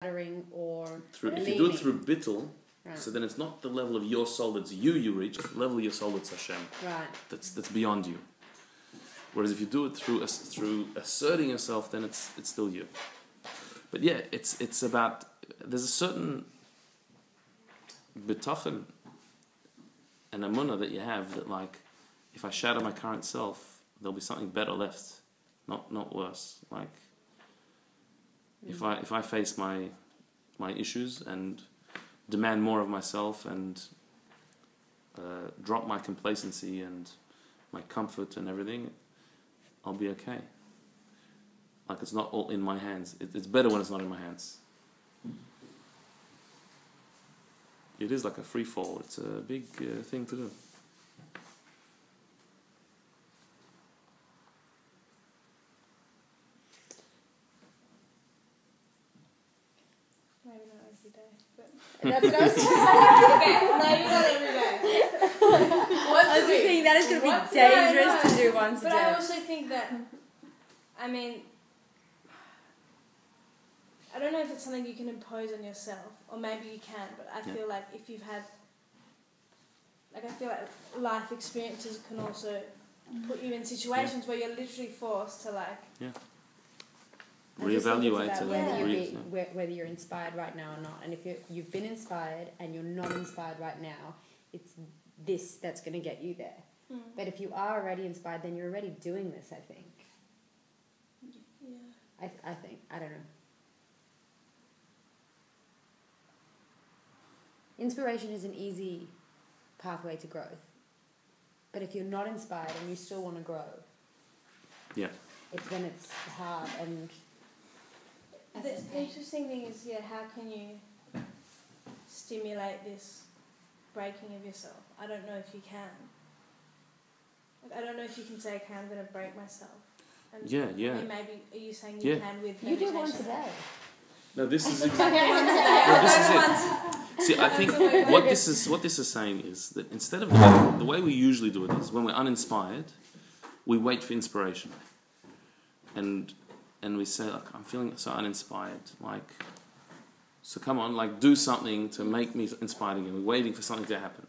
or if you do it through bittul, so then it's not the level of your soul that's you reach, it's the level of your soul that's Hashem. Right. That's beyond you. Whereas if you do it through asserting yourself, then it's still you. But yeah, it's about, there's a certain bitachon and emunah that you have that, like, if I shatter my current self, there'll be something better left, not worse. Like, if I face my issues and demand more of myself and drop my complacency and my comfort and everything, I'll be okay. Like, it's not all in my hands. It's better when it's not in my hands. It is like a free fall. It's a big thing to do. Maybe not every day, but that's what I was saying. Okay, maybe not every day. I was just thinking that is going to be dangerous to do once a day. But I also think that, I mean, I don't know if it's something you can impose on yourself, or maybe you can, but I feel like if you've had, like, I feel like life experiences can also put you in situations where you're literally forced to, like, reevaluate whether you're inspired right now or not. And if you've been inspired and you're not inspired right now, it's this that's going to get you there. But if you are already inspired, then you're already doing this, I think. Yeah. I think. I don't know. Inspiration is an easy pathway to growth. But if you're not inspired and you still want to grow, it's hard. And the interesting thing is, how can you stimulate this breaking of yourself? I don't know if you can. Like, I don't know if you can say, okay, I'm going to break myself. And I mean, maybe, are you saying you can with meditation? You do once a day. No, this is exactly. See, I think what this is saying is that instead of the way we usually do it is when we're uninspired, we wait for inspiration, and we say, like, I'm feeling so uninspired, like, so come on, like, do something to make me inspired again. We're waiting for something to happen,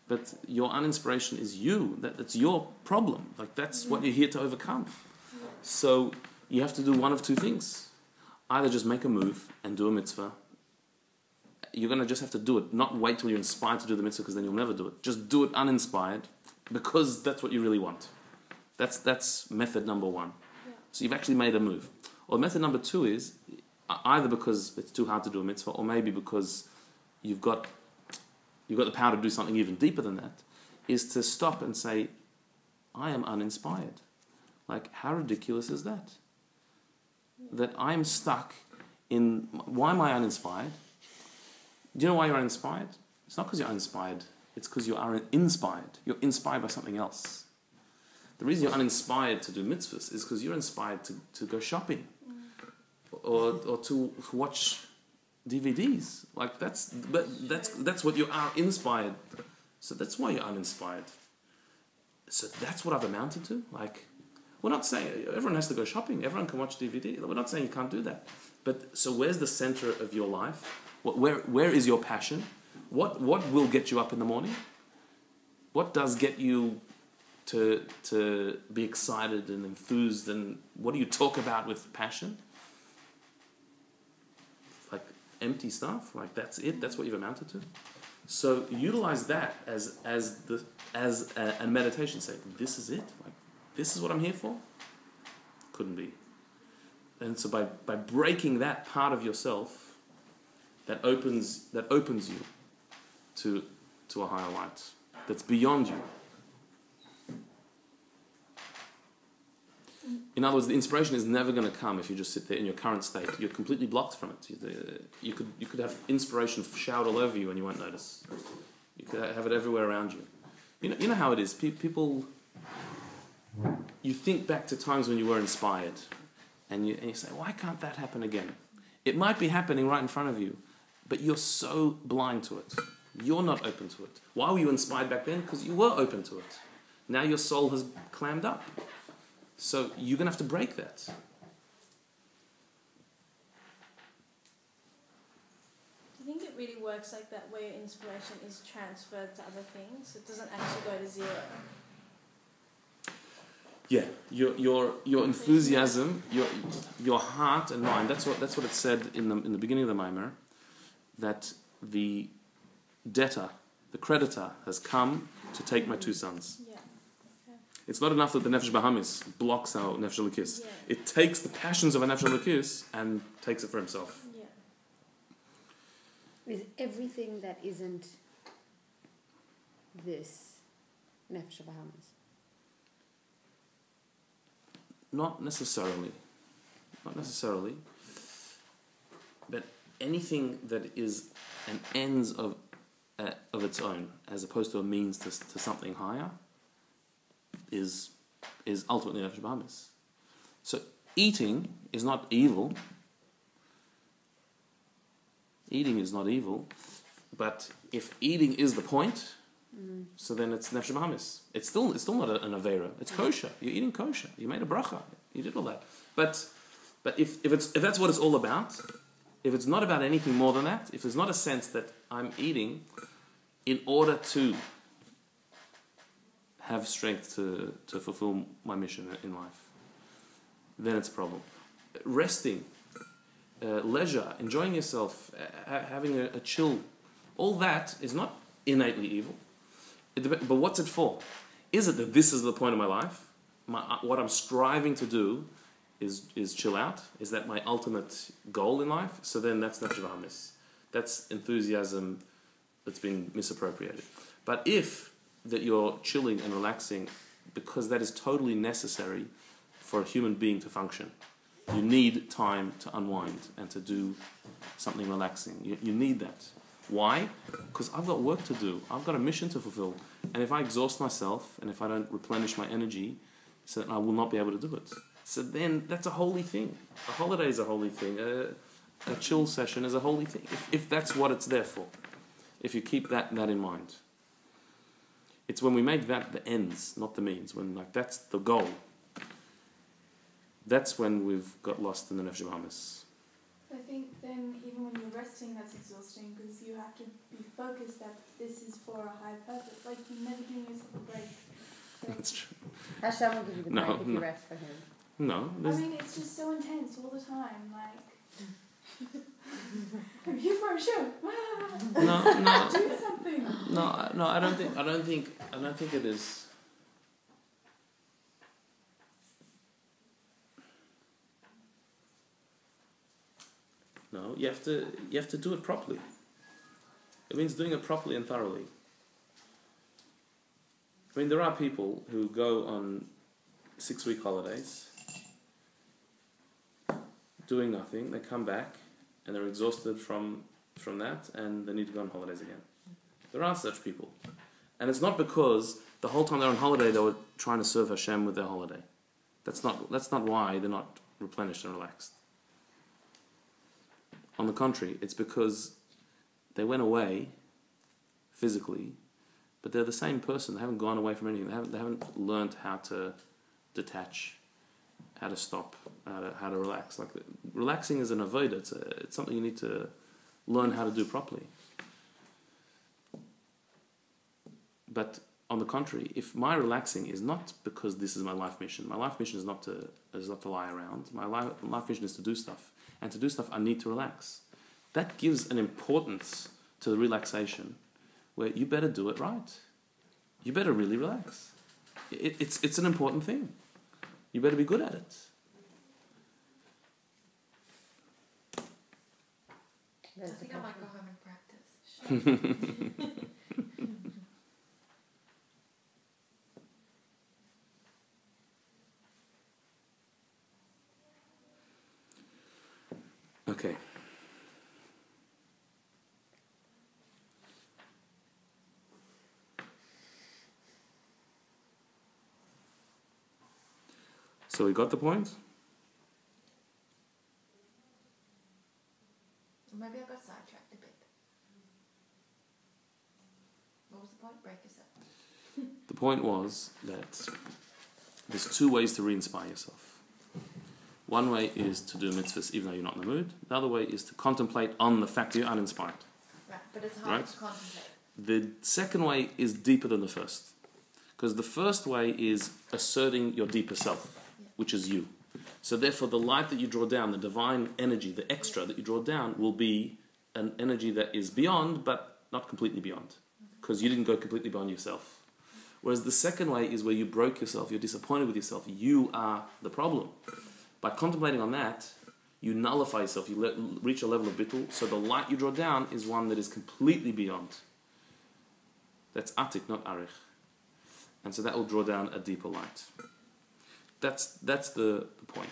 but your uninspiration is you. That's your problem. Like, that's what you're here to overcome. So you have to do one of two things. Either just make a move and do a mitzvah. You're going to just have to do it. Not wait till you're inspired to do the mitzvah, because then you'll never do it. Just do it uninspired, because that's what you really want. That's method number one. Yeah. So you've actually made a move. Or method number two is either because it's too hard to do a mitzvah, or maybe because you've got the power to do something even deeper than that, is to stop and say, I am uninspired. Like, how ridiculous is that? That I'm stuck in, why am I uninspired? Do you know why you're uninspired? It's not because you're uninspired. It's because you are inspired. You're inspired by something else. The reason you're uninspired to do mitzvahs is because you're inspired to go shopping or to watch DVDs. Like, that's what you are inspired. So that's why you're uninspired. So that's what I've amounted to. Like, we're not saying everyone has to go shopping. Everyone can watch DVD. We're not saying you can't do that. But so where's the center of your life? Where is your passion? What will get you up in the morning? What does get you to be excited and enthused? And what do you talk about with passion? Like empty stuff. Like, that's it. That's what you've amounted to. So utilize that as a meditation. Say, this is it. Like, this is what I'm here for? Couldn't be. And so by breaking that part of yourself, that opens you to a higher light that's beyond you. In other words, the inspiration is never going to come if you just sit there in your current state. You're completely blocked from it. You could have inspiration showered all over you and you won't notice. You could have it everywhere around you. You know how it is. People. You think back to times when you were inspired, and you say, why can't that happen again? It might be happening right in front of you, but you're so blind to it. You're not open to it. Why were you inspired back then? Because you were open to it. Now your soul has clammed up. So you're going to have to break that. really works like that, where your inspiration is transferred to other things? It doesn't actually go to zero. Yeah, your enthusiasm, your heart and mind. That's what it said in the beginning of the maamar, that the debtor, the creditor, has come to take my two sons. Yeah. Okay. It's not enough that the nefesh bahamis blocks our nefesh elikis. Yeah. It takes the passions of a nefesh elikis and takes it for himself. Yeah. Is everything that isn't this nefesh bahamis? Not necessarily. But anything that is an ends of its own, as opposed to a means to something higher, is ultimately nefesh bahamis. So eating is not evil. Eating is not evil, but if eating is the point, so then it's nefesh bahamis. It's still not an aveira. It's kosher. You're eating kosher. You made a bracha. You did all that. But if that's what it's all about, if it's not about anything more than that, if there's not a sense that I'm eating in order to have strength to fulfill my mission in life, then it's a problem. Resting, leisure, enjoying yourself, having a chill, all that is not innately evil. But what's it for? Is it that this is the point of my life? What I'm striving to do is chill out? Is that my ultimate goal in life? So then that's nefesh bahamis. That's enthusiasm that's been misappropriated. But if that you're chilling and relaxing because that is totally necessary for a human being to function. You need time to unwind and to do something relaxing. You need that. Why? Because I've got work to do. I've got a mission to fulfill. And if I exhaust myself and if I don't replenish my energy, so I will not be able to do it. So then that's a holy thing. A holiday is a holy thing. A chill session is a holy thing. If that's what it's there for. If you keep that in mind. It's when we make that the ends, not the means. When that's the goal. That's when we've got lost in the nefesh bahamis. I think then even when you're resting, that's exhausting because you have to be focused that this is for a high purpose. Like you're never giving yourself a break. That's true. Hashem will give you the break if you rest for him. No. I mean, it's just so intense all the time. Like, I'm here for a show. No. Do something. No. I don't think it is. No, you have to do it properly. It means doing it properly and thoroughly. I mean, there are people who go on 6-week holidays, doing nothing. They come back and they're exhausted from that, and they need to go on holidays again. There are such people, and it's not because the whole time they're on holiday they were trying to serve Hashem with their holiday. That's not why they're not replenished and relaxed. On the contrary, it's because they went away physically, but they're the same person. They haven't gone away from anything. They haven't learned how to detach, how to stop, how to relax. Like relaxing is an avodah. It's something you need to learn how to do properly. But on the contrary, if my relaxing is not because this is my life mission is not to lie around. My life mission is to do stuff. And to do stuff, I need to relax. That gives an importance to the relaxation where you better do it right. You better really relax. It's an important thing. You better be good at it. I think I might go home and practice. Okay. So we got the point? Maybe I got sidetracked a bit. What was the point? Break yourself. The point was that there's two ways to re-inspire yourself. One way is to do mitzvahs even though you're not in the mood. The other way is to contemplate on the fact that you're uninspired. Right. But it's hard Right? to contemplate. The second way is deeper than the first. Because the first way is asserting your deeper self, which is you. So therefore the light that you draw down, the divine energy, the extra that you draw down will be an energy that is beyond, but not completely beyond. Because you didn't go completely beyond yourself. Whereas the second way is where you broke yourself, you're disappointed with yourself, you are the problem. By contemplating on that, you nullify yourself, you reach a level of bittul, so the light you draw down is one that is completely beyond. That's atik, not arich. And so that will draw down a deeper light. That's the point.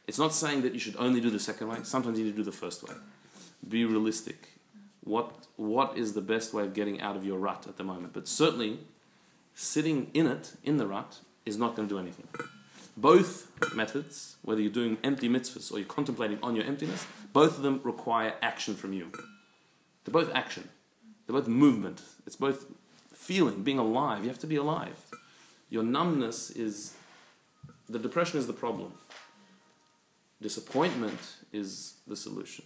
It's not saying that you should only do the second way. Sometimes you need to do the first way. Be realistic. What is the best way of getting out of your rut at the moment? But certainly, sitting in it, in the rut, is not going to do anything. Both methods, whether you're doing empty mitzvahs or you're contemplating on your emptiness, both of them require action from you. They're both action. They're both movement. It's both feeling, being alive. You have to be alive. Your numbness is... The depression is the problem. Disappointment is the solution.